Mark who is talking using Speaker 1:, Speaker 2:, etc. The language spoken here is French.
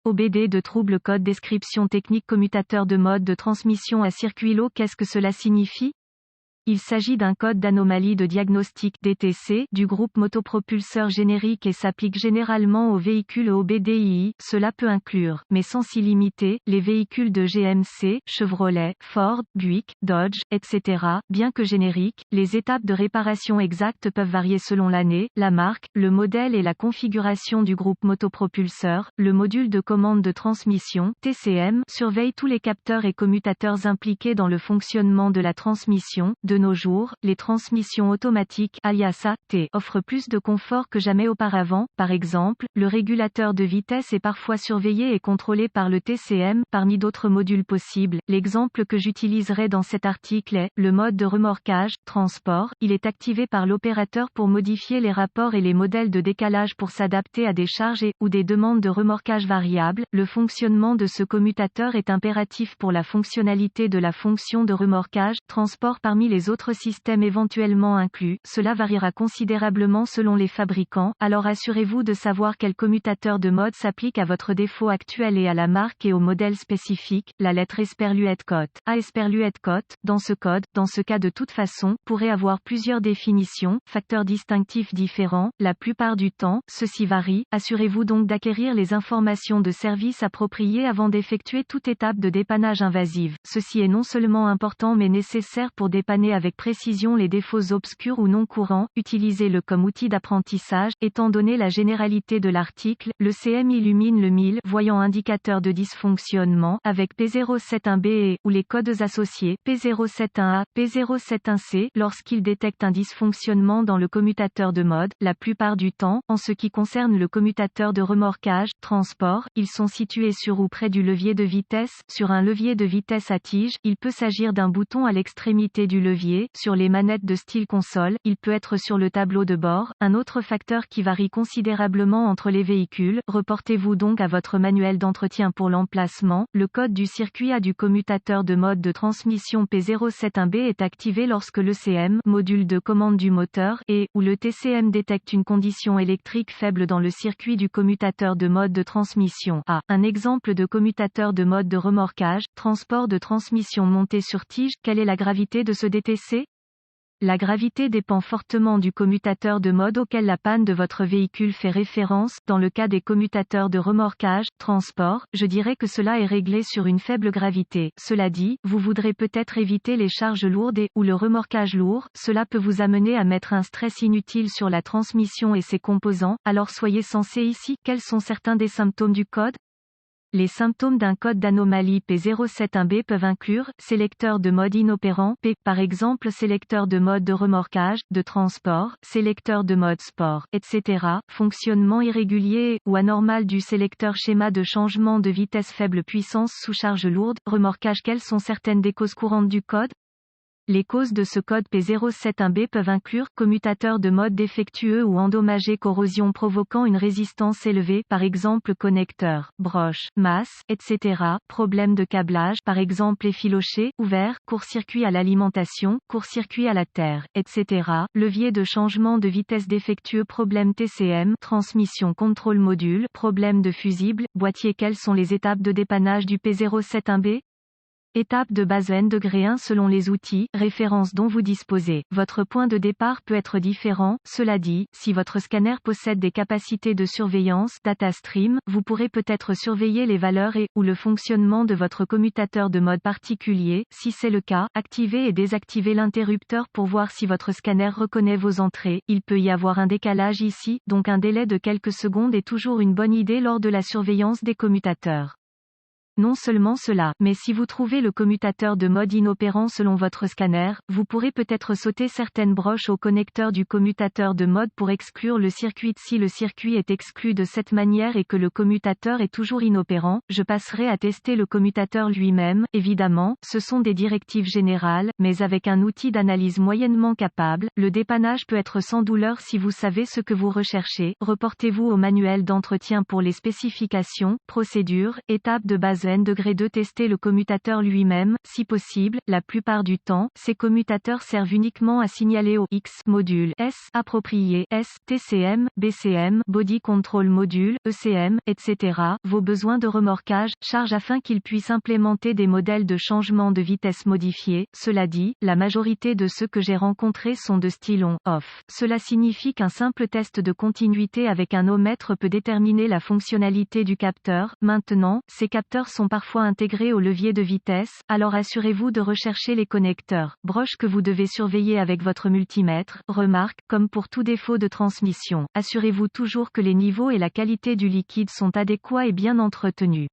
Speaker 1: OBD de trouble code description technique commutateur de mode de transmission à circuit low. Qu'est-ce que cela signifie? Il s'agit d'un code d'anomalie de diagnostic DTC du groupe motopropulseur générique et s'applique généralement aux véhicules OBDII. Cela peut inclure, mais sans s'y limiter, les véhicules de GMC, Chevrolet, Ford, Buick, Dodge, etc. Bien que génériques, les étapes de réparation exactes peuvent varier selon l'année, la marque, le modèle et la configuration du groupe motopropulseur. Le module de commande de transmission, TCM, surveille tous les capteurs et commutateurs impliqués dans le fonctionnement de la transmission. De nos jours, les transmissions automatiques, alias AT, offrent plus de confort que jamais auparavant. Par exemple, le régulateur de vitesse est parfois surveillé et contrôlé par le TCM, parmi d'autres modules possibles. L'exemple que j'utiliserai dans cet article est le mode de remorquage, transport. Il est activé par l'opérateur pour modifier les rapports et les modèles de décalage pour s'adapter à des charges ou des demandes de remorquage variables. Le fonctionnement de ce commutateur est impératif pour la fonctionnalité de la fonction de remorquage, transport parmi les autres systèmes éventuellement inclus. Cela variera considérablement selon les fabricants, alors assurez-vous de savoir quel commutateur de mode s'applique à votre défaut actuel et à la marque et au modèle spécifique. La lettre Esperluette code. Esperluette code, dans ce cas de toute façon, pourrait avoir plusieurs définitions, facteurs distinctifs différents. La plupart du temps, ceci varie. Assurez-vous donc d'acquérir les informations de service appropriées avant d'effectuer toute étape de dépannage invasive. Ceci est non seulement important mais nécessaire pour dépanner avec précision les défauts obscurs ou non courants. Utilisez-le comme outil d'apprentissage. Étant donné la généralité de l'article, le CM illumine le 1000 voyant indicateur de dysfonctionnement avec P071B et ou les codes associés P071A, P071C lorsqu'il détecte un dysfonctionnement dans le commutateur de mode. La plupart du temps, en ce qui concerne le commutateur de remorquage, transport, ils sont situés sur ou près du levier de vitesse. Sur un levier de vitesse à tige, il peut s'agir d'un bouton à l'extrémité du levier. Sur les manettes de style console, il peut être sur le tableau de bord. Un autre facteur qui varie considérablement entre les véhicules. Reportez-vous donc à votre manuel d'entretien pour l'emplacement. Le code du circuit A du commutateur de mode de transmission P071B est activé lorsque le CM, module de commande du moteur, et ou le TCM détecte une condition électrique faible dans le circuit du commutateur de mode de transmission A. Un exemple de commutateur de mode de remorquage, transport de transmission monté sur tige. Quelle est la gravité de ce DTC? La gravité dépend fortement du commutateur de mode auquel la panne de votre véhicule fait référence. Dans le cas des commutateurs de remorquage, transport, je dirais que cela est réglé sur une faible gravité. Cela dit, vous voudrez peut-être éviter les charges lourdes ou le remorquage lourd. Cela peut vous amener à mettre un stress inutile sur la transmission et ses composants. Alors soyez sensé ici. Quels sont certains des symptômes du code? Les symptômes d'un code d'anomalie P071B peuvent inclure sélecteur de mode inopérant, par exemple sélecteur de mode de remorquage, de transport, sélecteur de mode sport, etc. Fonctionnement irrégulier ou anormal du sélecteur, schéma de changement de vitesse, faible puissance sous charge lourde, remorquage. Quelles sont certaines des causes courantes du code? Les causes de ce code P071B peuvent inclure commutateur de mode défectueux ou endommagé, corrosion provoquant une résistance élevée, par exemple connecteur, broche, masse, etc. Problème de câblage, par exemple effiloché, ouvert, court-circuit à l'alimentation, court-circuit à la terre, etc. Levier de changement de vitesse défectueux, problème TCM, transmission contrôle module, problème de fusible, boîtier. Quelles sont les étapes de dépannage du P071B? Étape de base N degré 1 selon les outils, références dont vous disposez. Votre point de départ peut être différent. Cela dit, si votre scanner possède des capacités de surveillance, data stream, vous pourrez peut-être surveiller les valeurs et ou le fonctionnement de votre commutateur de mode particulier. Si c'est le cas, activez et désactivez l'interrupteur pour voir si votre scanner reconnaît vos entrées. Il peut y avoir un décalage ici, donc un délai de quelques secondes est toujours une bonne idée lors de la surveillance des commutateurs. Non seulement cela, mais si vous trouvez le commutateur de mode inopérant selon votre scanner, vous pourrez peut-être sauter certaines broches au connecteur du commutateur de mode pour exclure le circuit. Si le circuit est exclu de cette manière et que le commutateur est toujours inopérant, je passerai à tester le commutateur lui-même. Évidemment, ce sont des directives générales, mais avec un outil d'analyse moyennement capable, le dépannage peut être sans douleur si vous savez ce que vous recherchez. Reportez-vous au manuel d'entretien pour les spécifications, procédures, étapes de base N°2 tester le commutateur lui-même, si possible. La plupart du temps, ces commutateurs servent uniquement à signaler au X module S approprié S, TCM, BCM, Body Control Module, ECM, etc. vos besoins de remorquage, charge afin qu'ils puissent implémenter des modèles de changement de vitesse modifiés. Cela dit, la majorité de ceux que j'ai rencontrés sont de style on-off. Cela signifie qu'un simple test de continuité avec un ohmmètre peut déterminer la fonctionnalité du capteur. Maintenant, ces capteurs sont parfois intégrés au levier de vitesse, alors assurez-vous de rechercher les connecteurs, broches que vous devez surveiller avec votre multimètre. Remarque, comme pour tout défaut de transmission, assurez-vous toujours que les niveaux et la qualité du liquide sont adéquats et bien entretenus.